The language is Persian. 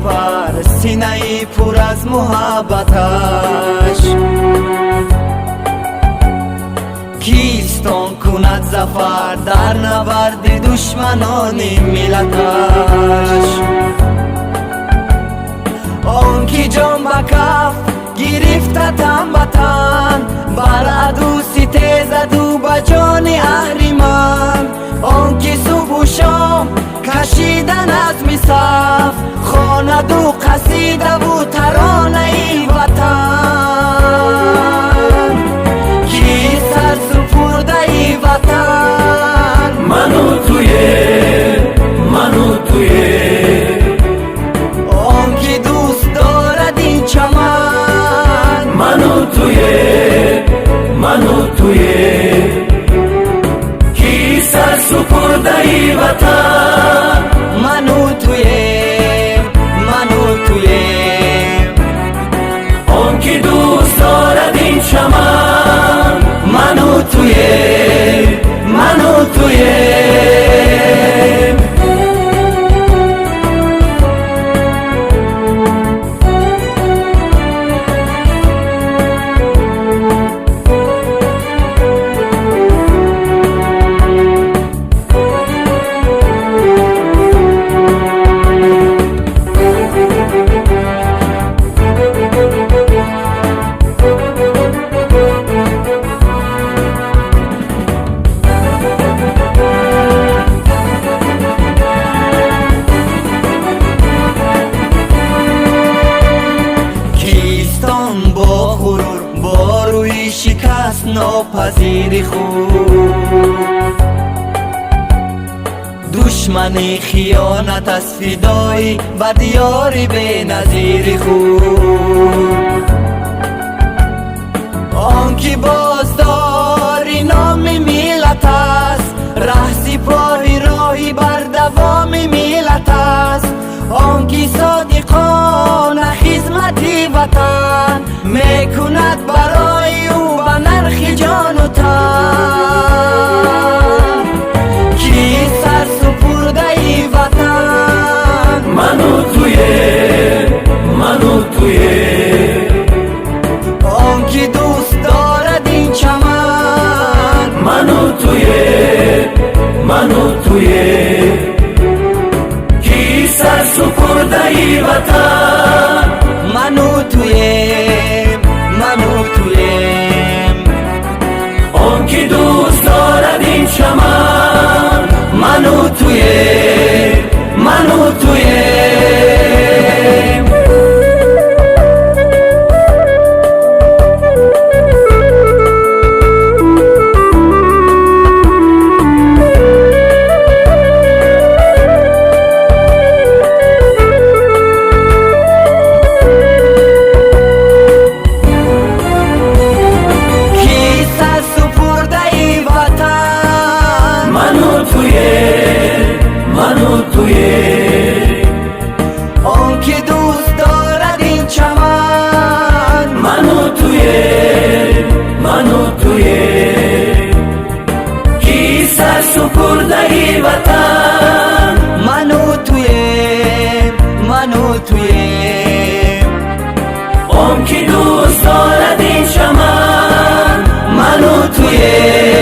سفر سینه‌ای پر از محبتش کیستان کند ظفر در نبرد دشمنان ملتش آن کی جان به کف گرفته تن به تن بر عدو ستیزد او به جان اهریمن آن کی صبح و شام کشیدن از صف خواند و قصیده و ترانه ای وطن کی سر سپرده ای وطن منو تویه آن کی دوست دارد این چمن منو تویه کی سر سپرده ای وطن منو تویه آن کی دوست دارد این چمن منو تویه با غرور با روی شکست ناپذیر خود دشمن خیانت از فدای و دیار به نظیر خود آنکی بازداری نام ملت است ره سپاهی راهی بر دوام ملت است آنکی صادقانه خدمتی وطن میکند برای او به نرخ جان و تن کی سر سپرده ای وطن منو تویه آنکی دوست دارد این چمن منو تویه کی سر سپرده ای وطن منو تویه آن کی دوست دارد این چمن منو تویه آن که دوست دارد این چمن منو تویه کی سر سپرده ای وطن منو تویه آن که دوست دارد این چمن منو تویه